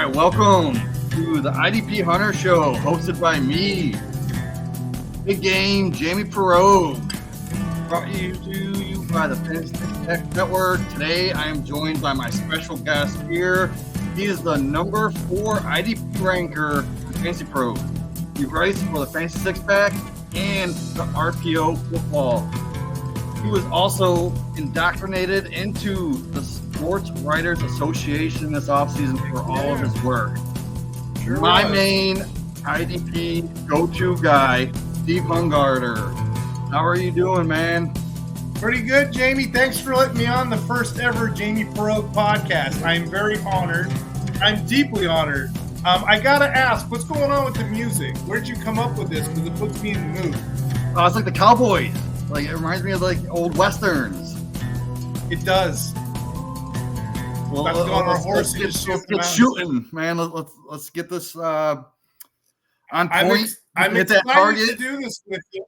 right, welcome to the IDP Hunter Show, hosted by me, Big Game Jamie Perog, brought to you by the Fantasy Tech Network. Today, I am joined by my special guest here. He is the number 4 IDP ranker in Fantasy Pro. He writes for the Fantasy Six Pack and the RPO Football. He was also indoctrinated into the Sports Writers Association this offseason for all of his work. Sure My was. main IDP go-to guy, Steve Hungarter. How are you doing, man? Pretty good, Jamie. Thanks for letting me on the first ever Jamie Perog podcast. I'm very honored. I'm deeply honored. I got to ask, what's going on with the music? Where'd you come up with this? Because it puts me in the mood. It's like the Cowboys. Like, it reminds me of like old Westerns. It does. Well, Let's go on our horse and let's just get, shoot let's them get out. shooting, man. Let's get this on I'm point. excited Hit that target. to do this with you.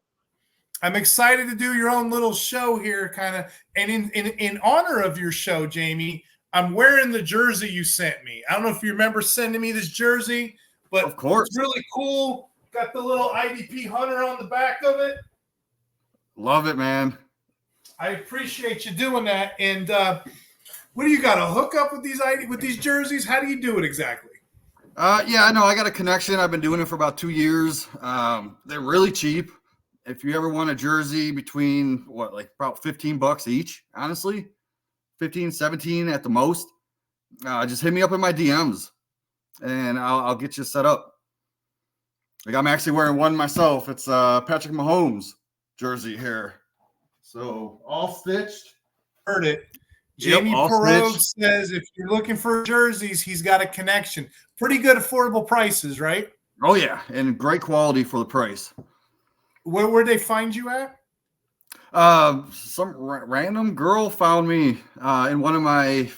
I'm excited to do your own little show here, kind of. And in honor of your show, Jamie, I'm wearing the jersey you sent me. I don't know if you remember sending me this jersey, but Of course. it's really cool. Got the little IDP Hunter on the back of it. Love it, man. I appreciate you doing that. And what do you got? A hookup with these jerseys? How do you do it exactly? Yeah, no, I got a connection. I've been doing it for about 2 years. They're really cheap. If you ever want a jersey between about $15 each, honestly, 15, 17 at the most, just hit me up in my DMs and I'll get you set up. Like, I'm actually wearing one myself. It's Patrick Mahomes jersey here. So all stitched. Heard it. Yep, Jamie all Perog stitched. says if you're looking for jerseys, he's got a connection. Pretty good affordable prices, right? Oh yeah, and great quality for the price. Where'd they find you at? Some random girl found me in one of my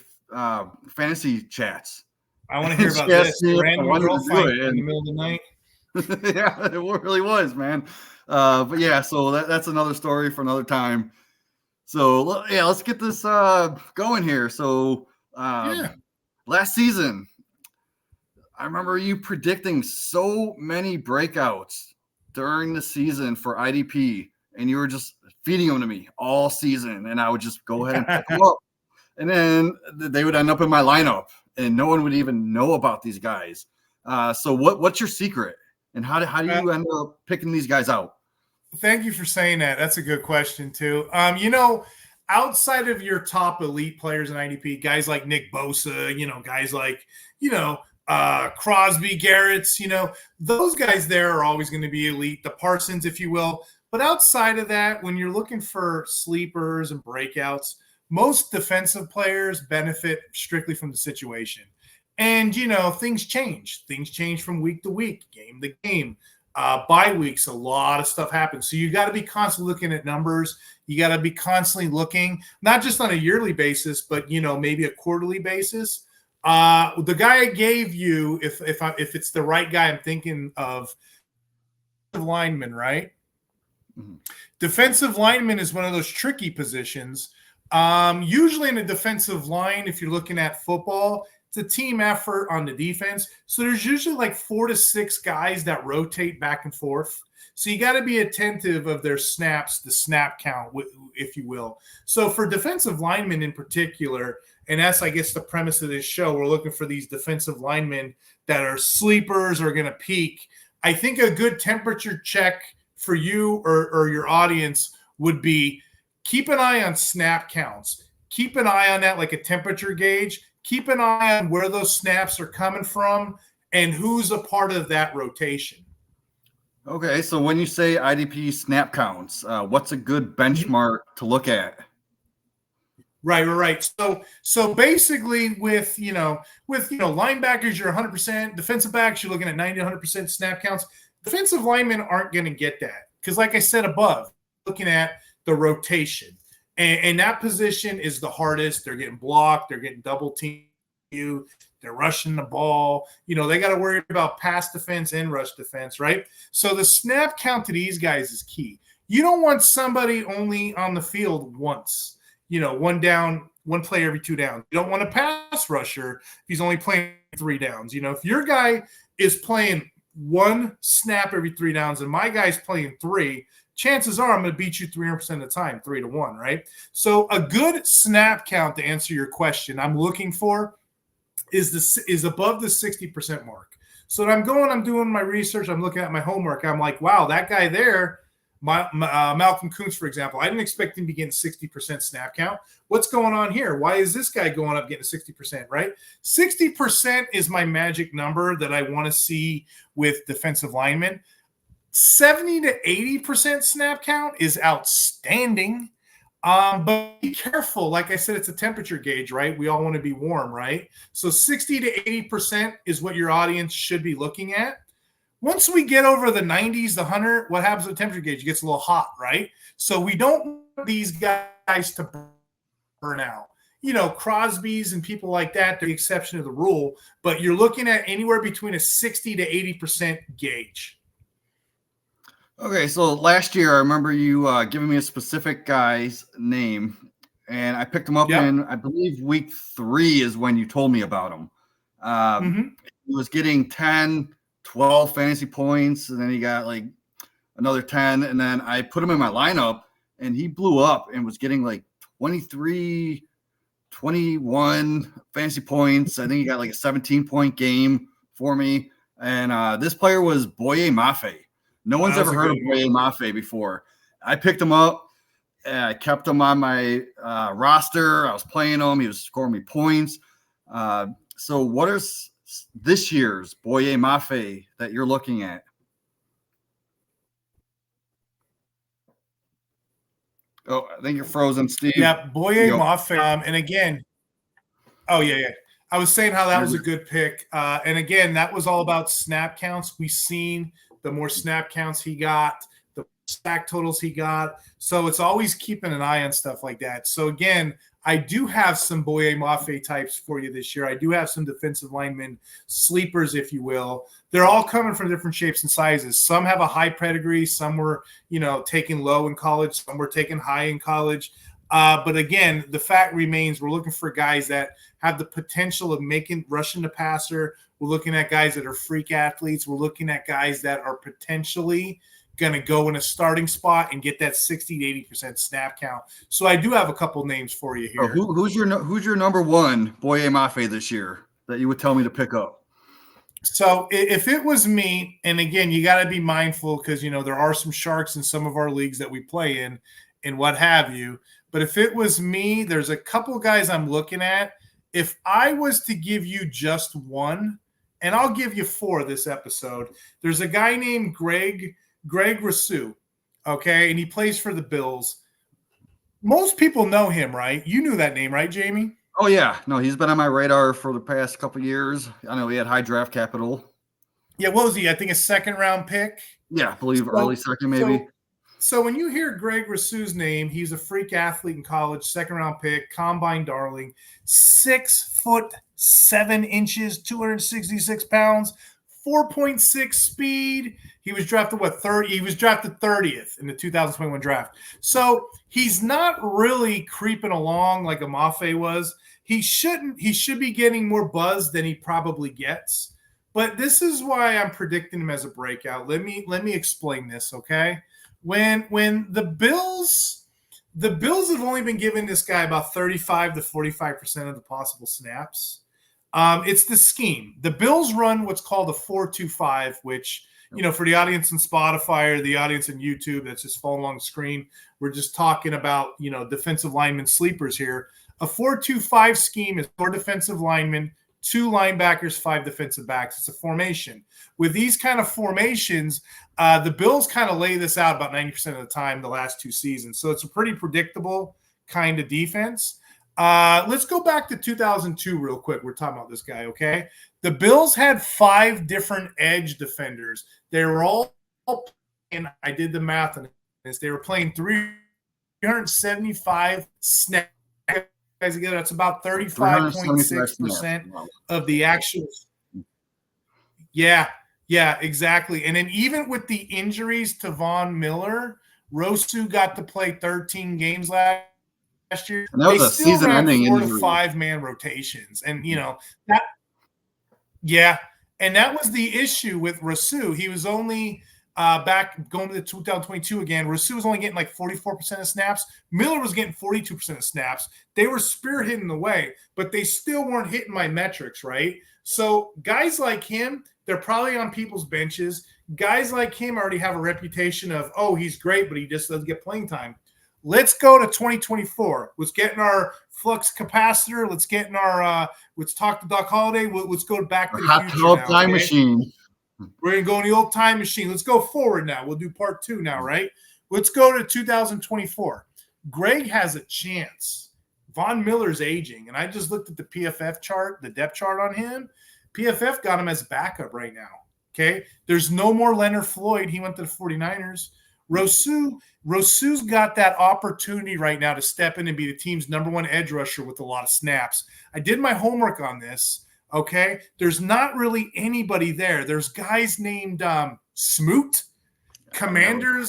fantasy chats. I want to hear about She asked this. me if I Random wanted girl to do fight it, in and- the middle of the night. Yeah, it really was, man. But yeah, so that's another story for another time. So yeah, let's get this going here. So last season, I remember you predicting so many breakouts during the season for IDP, and you were just feeding them to me all season, and I would just go ahead and pick them up, and then they would end up in my lineup, and no one would even know about these guys. So what's your secret, and how do you end up picking these guys out? Thank you for saying that. That's a good question too. Outside of your top elite players in IDP, guys like Nick Bosa, guys like, Crosby, Garrett's, those guys there are always going to be elite, the Parsons, if you will. But outside of that, when you're looking for sleepers and breakouts, most defensive players benefit strictly from the situation. And, things change. Things change from week to week, game to game. Bye weeks, a lot of stuff happens. So you got to be constantly looking at numbers. You got to be constantly looking, not just on a yearly basis, but, maybe a quarterly basis. The guy I gave you, if it's the right guy I'm thinking of, lineman, right? Mm-hmm. Defensive lineman is one of those tricky positions. Usually in a defensive line, if you're looking at football, it's a team effort on the defense. So there's usually like 4 to 6 guys that rotate back and forth. So you got to be attentive of their snaps, the snap count, if you will. So for defensive linemen in particular, and that's, I guess, the premise of this show, we're looking for these defensive linemen that are sleepers or going to peak. I think a good temperature check for you or your audience would be keep an eye on snap counts. Keep an eye on that like a temperature gauge. Keep an eye on where those snaps are coming from and who's a part of that rotation. Okay, so when you say IDP snap counts, what's a good benchmark to look at? Right. So basically with linebackers, you're 100%. Defensive backs, you're looking at 90, 100% snap counts. Defensive linemen aren't going to get that because, like I said above, looking at the rotation. And that position is the hardest. They're getting blocked. They're getting double teamed. They're rushing the ball. They got to worry about pass defense and rush defense, right? So the snap count to these guys is key. You don't want somebody only on the field once, one down, one play every 2 downs. You don't want a pass rusher if he's only playing 3 downs. If your guy is playing 1 snap every 3 downs and my guy's playing 3, chances are I'm going to beat you 300% of the time, 3-1, right? So a good snap count, to answer your question, I'm looking for is above the 60% mark. So when I'm doing my research, I'm looking at my homework. I'm like, wow, that guy there, Malcolm Koonce, for example, I didn't expect him to be getting 60% snap count. What's going on here? Why is this guy going up getting 60%, right? 60% is my magic number that I want to see with defensive linemen. 70 to 80% snap count is outstanding. But be careful. Like I said, it's a temperature gauge, right? We all want to be warm, right? So 60 to 80% is what your audience should be looking at. Once we get over the 90s, the 100, what happens with the temperature gauge? It gets a little hot, right? So we don't want these guys to burn out. Crosby's and people like that, they're the exception to the rule. But you're looking at anywhere between a 60 to 80% gauge. Okay, so last year I remember you giving me a specific guy's name, and I picked him up in, I believe, week 3 is when you told me about him. He was getting 10, 12 fantasy points, and then he got like another 10, and then I put him in my lineup, and he blew up and was getting like 23, 21 fantasy points. I think he got like a 17-point game for me, and this player was Boye Mafe. No one's ever heard of Boye Mafe before. I picked him up. I kept him on my roster. I was playing him. He was scoring me points. So what is this year's Boye Mafe that you're looking at? Oh, I think you're frozen, Steve. Yeah, Boye Mafe. And again, yeah. I was saying how that was a good pick. And again, that was all about snap counts. We've seen the more snap counts he got, the sack totals he got. So it's always keeping an eye on stuff like that. So again, I do have some Boye Mafe types for you this year. I do have some defensive linemen, sleepers, if you will. They're all coming from different shapes and sizes. Some have a high pedigree. Some were, taken low in college. Some were taken high in college. But again, the fact remains we're looking for guys that have the potential of rushing the passer. We're looking at guys that are freak athletes. We're looking at guys that are potentially going to go in a starting spot and get that 60 to 80% snap count. So I do have a couple names for you here. Who's your number one Boye Mafe this year that you would tell me to pick up? So if it was me, and again, you got to be mindful because, there are some sharks in some of our leagues that we play in and what have you. But if it was me, there's a couple guys I'm looking at. If I was to give you just one, and I'll give you 4 this episode, there's a guy named Greg Rousseau, okay? And he plays for the Bills. Most people know him, right? You knew that name, right, Jamie? Oh, yeah. No, he's been on my radar for the past couple of years. I know he had high draft capital. Yeah, what was he? I think a second-round pick? Yeah, I believe early second maybe. So when you hear Greg Rousseau's name, he's a freak athlete in college, second-round pick, combine darling, 6'7", 266 pounds, 4.6 speed. He was drafted, 30? He was drafted 30th in the 2021 draft. So he's not really creeping along like a Mafe was. He should be getting more buzz than he probably gets. But this is why I'm predicting him as a breakout. Let me explain this, okay? When the Bills have only been giving this guy about 35 to 45% of the possible snaps. It's the scheme. The Bills run what's called a 4-2-5, which, for the audience in Spotify or the audience in YouTube that's just following along the screen, we're just talking about, defensive lineman sleepers here. A 4-2-5 scheme is 4 defensive linemen, 2 linebackers, 5 defensive backs. It's a formation. With these kind of formations, the Bills kind of lay this out about 90% of the time the last 2 seasons. So it's a pretty predictable kind of defense. Let's go back to 2002 real quick. We're talking about this guy, okay? The Bills had 5 different edge defenders. They were all playing, I did the math on this. They were playing 375 snaps together. That's about 35.6% of the actual. Yeah, exactly. And then even with the injuries to Von Miller, Rousseau got to play 13 games last last year. And that was a season-ending injury. 4 to 5 man rotations, and that. Yeah, and that was the issue with Rousseau. He was only back going to the 2022 again. Rousseau was only getting like 44% of snaps. Miller was getting 42% of snaps. They were spearheading the way, but they still weren't hitting my metrics, right? So guys like him, they're probably on people's benches. Guys like him already have a reputation of, oh, he's great, but he just doesn't get playing time. Let's go to 2024. Let's get in our flux capacitor. Let's get in our let's talk to Doc Holliday. Let's go back to the future old time machine. We're going to go in the old time machine. Let's go forward now. We'll do part 2 now, right? Let's go to 2024. Greg has a chance. Von Miller's aging, and I just looked at the PFF chart, the depth chart on him. PFF got him as backup right now, okay? There's no more Leonard Floyd. He went to the 49ers. Rousseau's got that opportunity right now to step in and be the team's #1 edge rusher with a lot of snaps. I did my homework on this, okay? There's not really anybody there. There's guys named Smoot, Commander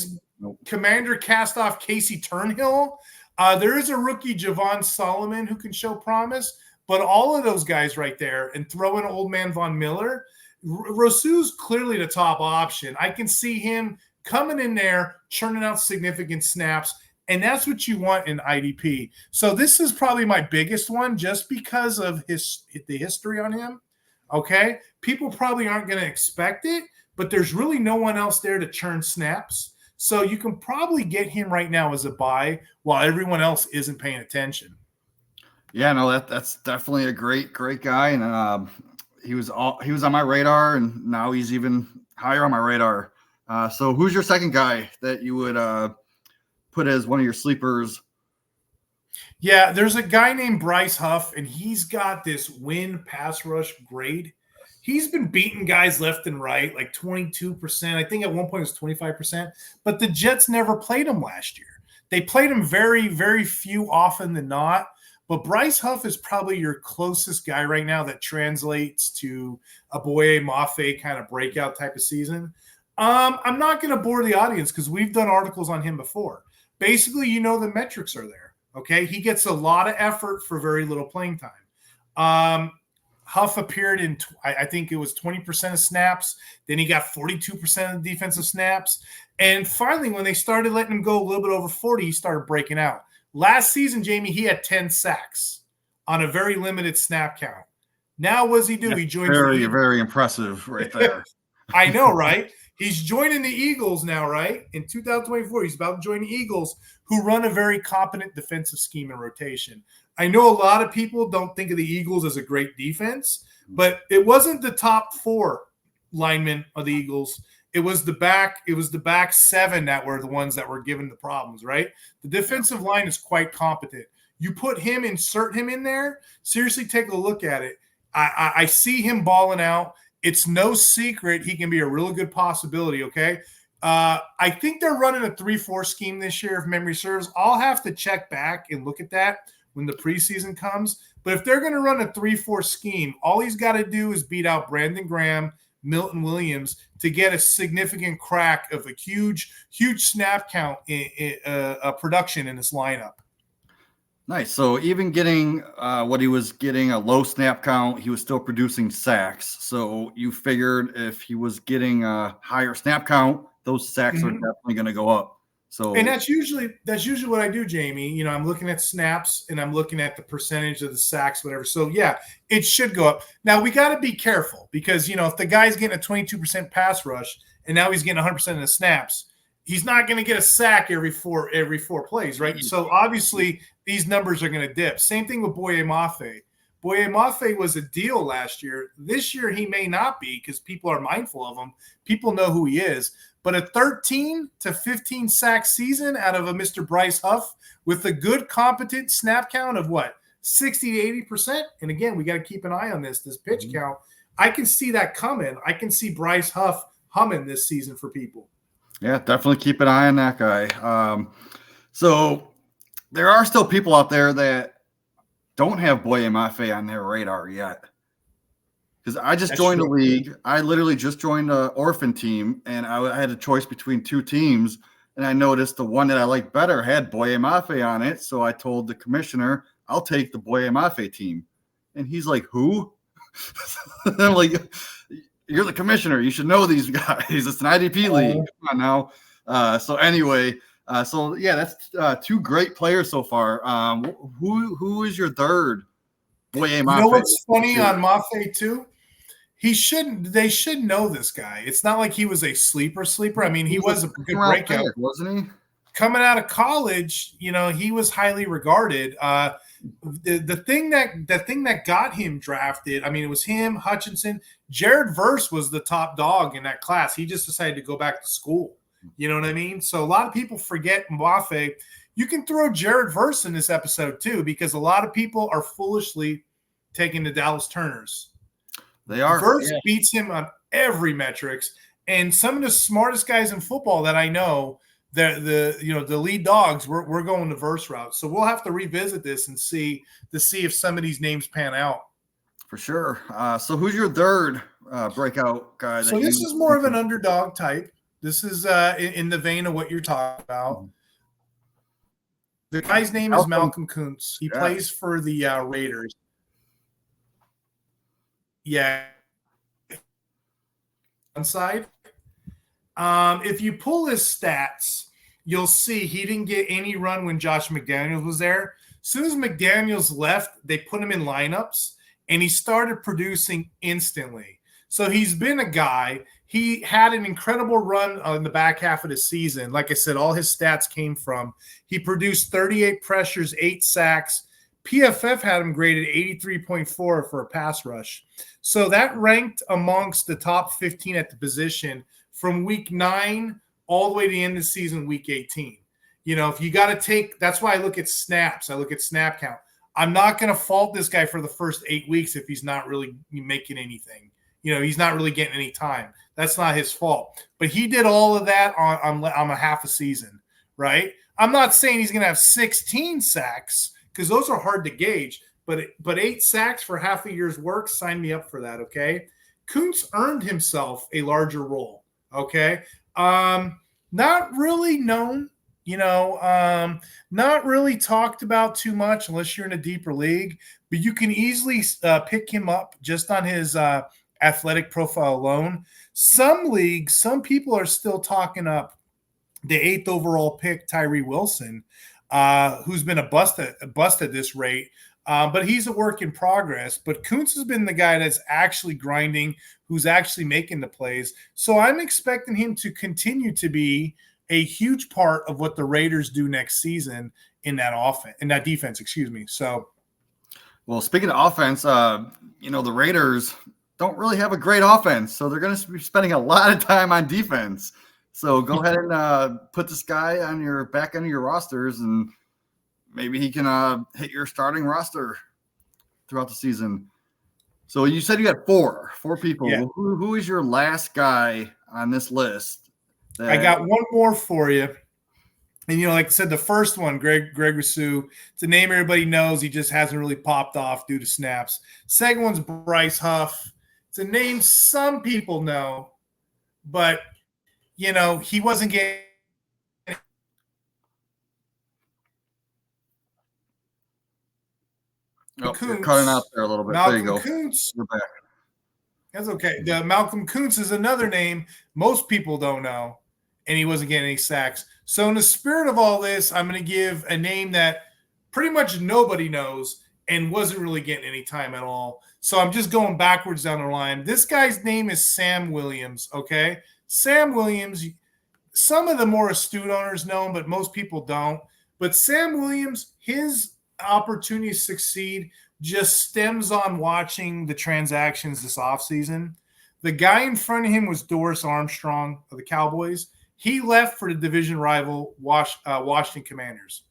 cast off Casey Turnhill. There is a rookie, Javon Solomon, who can show promise, but all of those guys right there and throw in old man Von Miller, Rousseau's clearly the top option. I can see him coming in there, churning out significant snaps, and that's what you want in IDP. So this is probably my biggest one just because of the history on him, okay? People probably aren't going to expect it, but there's really no one else there to churn snaps. So you can probably get him right now as a buy while everyone else isn't paying attention. Yeah, no, that's definitely a great guy, and he was on my radar, and now he's even higher on my radar. So who's your second guy that you would put as one of your sleepers? Yeah, there's a guy named Bryce Huff, and he's got this win pass rush grade. He's been beating guys left and right, like 22%. I think at one point it was 25%. But the Jets never played him last year. They played him very, very few often than not. But Bryce Huff is probably your closest guy right now that translates to a Boye Mafe kind of breakout type of season. I'm not going to bore the audience because we've done articles on him before. Basically, the metrics are there, okay? He gets a lot of effort for very little playing time. Huff appeared in, I think it was 20% of snaps. Then he got 42% of the defensive snaps. And finally, when they started letting him go a little bit over 40, he started breaking out. Last season, Jamie, he had 10 sacks on a very limited snap count. Now, what does he do? He joins very impressive right there. I know, right? He's joining the Eagles now, right? In 2024, he's about to join the Eagles, who run a very competent defensive scheme and rotation. I know a lot of people don't think of the Eagles as a great defense, but it wasn't the top 4 linemen of the Eagles. It was the back 7 that were the ones that were given the problems, right? The defensive line is quite competent. You insert him in there, seriously take a look at it. I see him balling out. It's no secret he can be a really good possibility, okay? I think they're running a 3-4 scheme this year, if memory serves. I'll have to check back and look at that when the preseason comes. But if they're going to run a 3-4 scheme, all he's got to do is beat out Brandon Graham, Milton Williams to get a significant crack of a huge snap count in production in this lineup. Nice. So even getting what he was getting, a low snap count, he was still producing sacks. So you figured if he was getting a higher snap count, those sacks are definitely going to go up. So, and that's usually what I do, Jamie. I'm looking at snaps and I'm looking at the percentage of the sacks, whatever. So yeah, it should go up. Now we got to be careful because if the guy's getting a 22% pass rush and now he's getting 100% of the snaps, he's not going to get a sack every four plays, right? So obviously these numbers are going to dip. Same thing with Boye Mafe. Boye Mafe was a deal last year. This year he may not be because people are mindful of him. People know who he is. But a 13 to 15 sack season out of a Mr. Bryce Huff with a good, competent snap count of 60 to 80%. And again, we got to keep an eye on this pitch count. I can see that coming. I can see Bryce Huff humming this season for people. Yeah, definitely keep an eye on that guy. So there are still people out there that don't have Boye Mafe on their radar yet. Because I just joined a league. I literally just joined an orphan team, and I had a choice between 2 teams. And I noticed the one that I liked better had Boye Mafe on it. So I told the commissioner, I'll take the Boye Mafe team. And he's like, who? I'm like, you're the commissioner. You should know these guys. It's an IDP league. Come on now. So anyway, that's two great players so far. Who is your third? Boye Mafe. You know what's funny on Mafe too? They should know this guy. It's not like he was a sleeper. I mean, he was a good breakout, wasn't he? Coming out of college, he was highly regarded. The thing that got him drafted, I mean, it was him, Hutchinson. Jared Verse was the top dog in that class. He just decided to go back to school. You know what I mean? So a lot of people forget Mafe. You can throw Jared Verse in this episode too, because a lot of people are foolishly taking the Dallas Turners. They are. Verse beats him on every metrics, and some of the smartest guys in football that I know, the lead dogs, we're going the Verse route. So we'll have to revisit this and see if some of these names pan out. For sure. So who's your third breakout guy? So this is more of an underdog type. This is in the vein of what you're talking about. The guy's name is Malcolm Koonce. He plays for the Raiders. Yeah. One side. If you pull his stats, you'll see he didn't get any run when Josh McDaniels was there. As soon as McDaniels left, they put him in lineups, and he started producing instantly. So he's been a guy. He had an incredible run in the back half of the season. Like I said, all his stats came from. He produced 38 pressures, 8 sacks. PFF had him graded 83.4 for a pass rush. So that ranked amongst the top 15 at the position from week 9 all the way to the end of the season, week 18. If you got to take – that's why I look at snaps. I look at snap count. I'm not going to fault this guy for the first 8 weeks if he's not really making anything. He's not really getting any time. That's not his fault. But he did all of that on a half a season, right? I'm not saying he's going to have 16 sacks because those are hard to gauge. But 8 sacks for half a year's work, sign me up for that, okay? Koonce earned himself a larger role, okay? Not really known, not really talked about too much unless you're in a deeper league, but you can easily pick him up just on his athletic profile alone. Some leagues, some people are still talking up the 8th overall pick, Tyree Wilson, who's been a bust at this rate. But he's a work in progress. But Koonce has been the guy that's actually grinding, who's actually making the plays. So I'm expecting him to continue to be a huge part of what the Raiders do next season in that defense. So, well, speaking of offense, the Raiders don't really have a great offense, so they're going to be spending a lot of time on defense. So go ahead and put this guy on your back end of your rosters, and maybe he can hit your starting roster throughout the season. So you said you had four people. Yeah. Who is your last guy on this list? I got one more for you. And, like I said, the first one, Greg Rousseau, it's a name everybody knows. He just hasn't really popped off due to snaps. Second one's Bryce Huff. It's a name some people know, but, he wasn't getting – Oh, you're cutting out there a little bit. Malcolm there you go. Koonce. We're back. That's okay. Malcolm Koonce is another name most people don't know, and he wasn't getting any sacks. So in the spirit of all this, I'm going to give a name that pretty much nobody knows and wasn't really getting any time at all. So I'm just going backwards down the line. This guy's name is Sam Williams, okay? Sam Williams, some of the more astute owners know him, but most people don't. But Sam Williams, his opportunity to succeed just stems on watching the transactions this offseason. The guy in front of him was Doris Armstrong of the Cowboys. He left for the division rival Washington Commanders.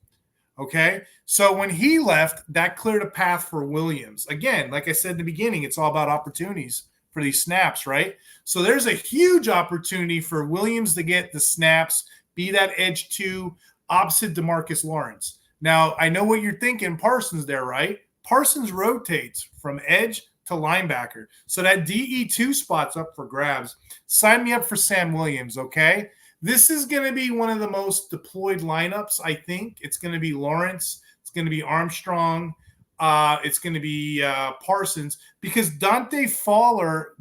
Okay, so when he left, that cleared a path for Williams. Again, like I said in the beginning, it's all about opportunities for these snaps, right? So there's a huge opportunity for Williams to get the snaps, be that edge 2 opposite DeMarcus Lawrence. Now, I know what you're thinking, Parsons there, right? Parsons rotates from edge to linebacker. So that DE2 spot's up for grabs. Sign me up for Sam Williams, okay? This is going to be one of the most deployed lineups, I think. It's going to be Lawrence. It's going to be Armstrong. It's going to be Parsons, because Dante Fowler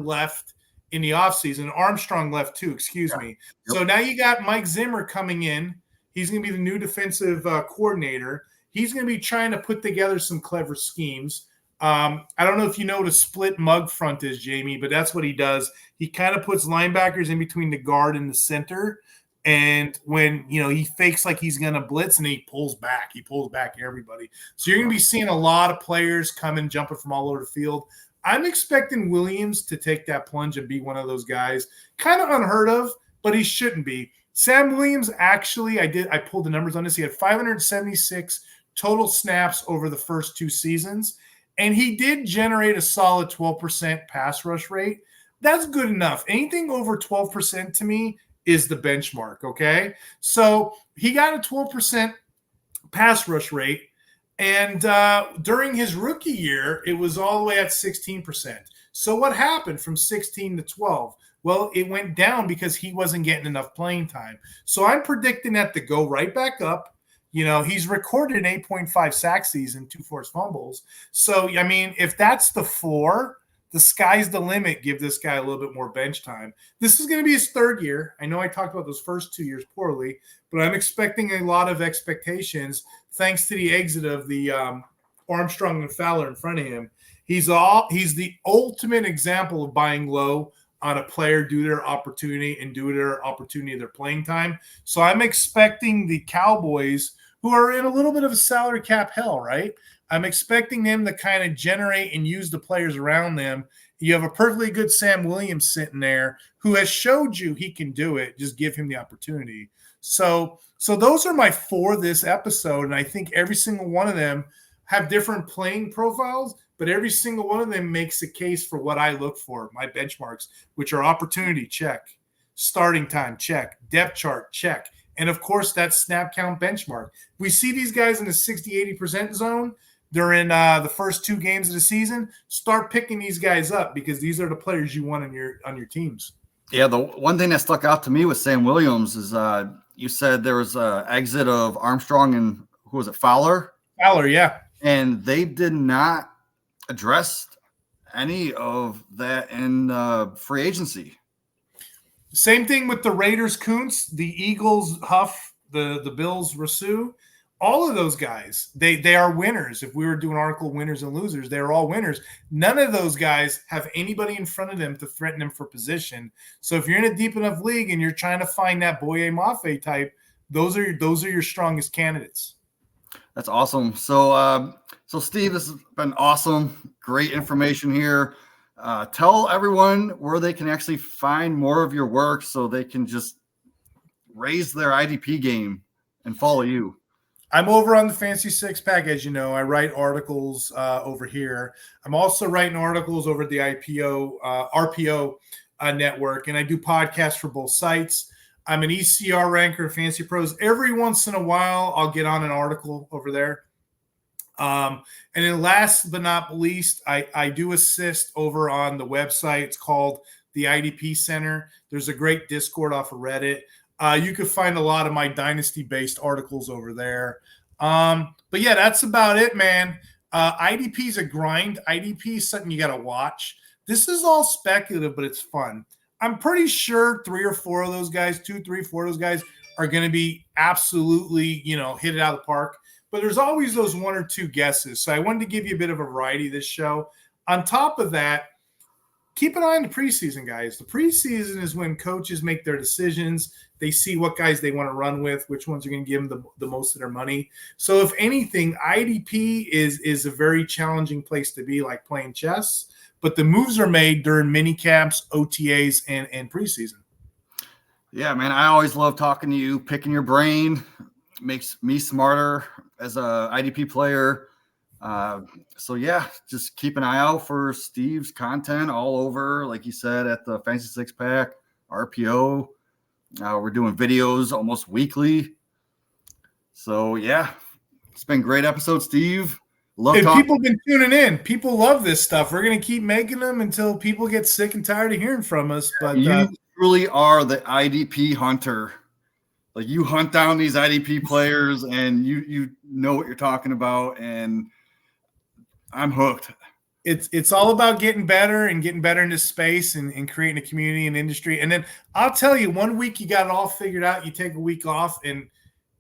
left in the offseason. Armstrong left too, excuse me. Yep. So now you got Mike Zimmer coming in. He's going to be the new defensive coordinator. He's going to be trying to put together some clever schemes. I don't know if you know what a split mug front is, Jamie, but that's what he does. He kind of puts linebackers in between the guard and the center. And when, he fakes like he's going to blitz, and he pulls back everybody. So you're going to be seeing a lot of players coming, jumping from all over the field. I'm expecting Williams to take that plunge and be one of those guys. Kind of unheard of, but he shouldn't be. Sam Williams, actually, I pulled the numbers on this. He had 576 total snaps over the first 2 seasons, and he did generate a solid 12% pass rush rate. That's good enough. Anything over 12% to me is the benchmark, okay? So he got a 12% pass rush rate, and during his rookie year, it was all the way at 16%. So what happened from 16 to 12? Well, it went down because he wasn't getting enough playing time. So I'm predicting that to go right back up. He's recorded an 8.5 sack season, 2 forced fumbles. So, I mean, if that's the floor, the sky's the limit. Give this guy a little bit more bench time. This is going to be his 3rd year. I know I talked about those first 2 years poorly, but I'm expecting a lot of expectations thanks to the exit of the Armstrong and Fowler in front of him. He's the ultimate example of buying low on a player due to their opportunity and due to their opportunity of their playing time. So I'm expecting the Cowboys, who are in a little bit of a salary cap hell, right? I'm expecting them to kind of generate and use the players around them. You have a perfectly good Sam Williams sitting there who has showed you he can do it. Just give him the opportunity. So those are my 4 this episode, and I think every single one of them have different playing profiles, but every single one of them makes a case for what I look for, my benchmarks, which are opportunity, check, starting time, check, depth chart, check, and, of course, that snap count benchmark. We see these guys in the 60-80% zone during the first 2 games of the season. Start picking these guys up, because these are the players you want on your teams. Yeah, the one thing that stuck out to me with Sam Williams is you said there was an exit of Armstrong and who was it, Fowler? Fowler, yeah. And they did not address any of that in free agency. Same thing with the Raiders, Koonce, the Eagles, Huff, the Bills, Rousseau. All of those guys, they are winners. If we were doing article winners and losers, they're all winners. None of those guys have anybody in front of them to threaten them for position. So if you're in a deep enough league and you're trying to find that Boye Mafe type, those are your strongest candidates. That's awesome. So Steve, this has been awesome. Great information here. Tell everyone where they can actually find more of your work so they can just raise their IDP game and follow you. I'm over on the Fancy Six Pack, as you know. I write articles over here. I'm also writing articles over at the RPO network, and I do podcasts for both sites. I'm an ECR ranker, Fancy Pros. Every once in a while, I'll get on an article over there. And then last but not least, I do assist over on the website. It's called the IDP Center. There's a great Discord off of Reddit. You could find a lot of my dynasty-based articles over there. But yeah, that's about it, man. IDP is a grind. IDP is something you got to watch. This is all speculative, but it's fun. I'm pretty sure 3 or 4 of those guys, 2, 3, 4 of those guys are going to be absolutely, hit it out of the park. But there's always those 1 or 2 guesses. So I wanted to give you a bit of a variety this show. On top of that, keep an eye on the preseason, guys. The preseason is when coaches make their decisions. They see what guys they want to run with, which ones are going to give them the most of their money. So if anything, IDP is a very challenging place to be, like playing chess. But the moves are made during mini camps, OTAs, and preseason. Yeah, man, I always love talking to you, picking your brain. Makes me smarter as a IDP player. So yeah, just keep an eye out for Steve's content all over, like you said, at the Fancy Six Pack, RPO. We're doing videos almost weekly. So yeah, it's been a great episode, Steve. Love and talking. People have been tuning in. People love this stuff. We're going to keep making them until people get sick and tired of hearing from us. But truly are the IDP hunter. Like, you hunt down these IDP players and you know what you're talking about, and I'm hooked. It's all about getting better and getting better in this space and creating a community and industry. And then I'll tell you, 1 week you got it all figured out, you take a week off and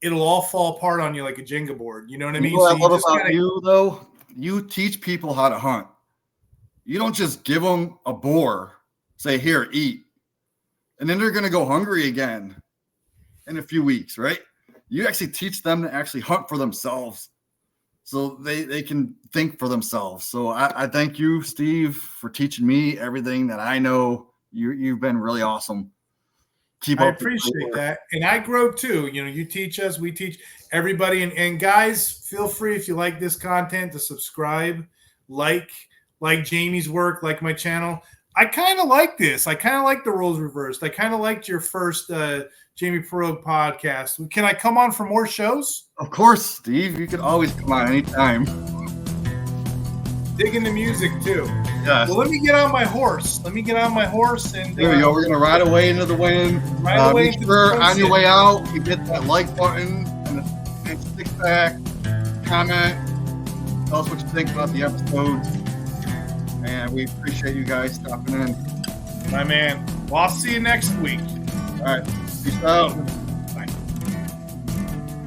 it'll all fall apart on you like a Jenga board. You know what I mean? You know what I love about you, though? You teach people how to hunt. You don't just give them a boar, say, here, eat, and then they're going to go hungry again in a few weeks, right? You actually teach them to actually hunt for themselves so they can think for themselves. So I thank you, Steve, for teaching me everything that I know. You've been really awesome. I appreciate that. And I grow too. You know, you teach us, we teach everybody. And guys, feel free, if you like this content, to subscribe, like Jamie's work, like my channel. I kind of like this. I kind of like the roles reversed. I kind of liked your first Jamie Perog podcast. Can I come on for more shows? Of course, Steve. You can always come on anytime. Digging the music too. Yeah. Well, let me get on my horse. And there we go. We're gonna ride away into the wind. Make sure on your way out you hit that like button and stick back, comment, tell us what you think about the episodes, and we appreciate you guys stopping in. My man. Well, I'll see you next week. All right. Peace out.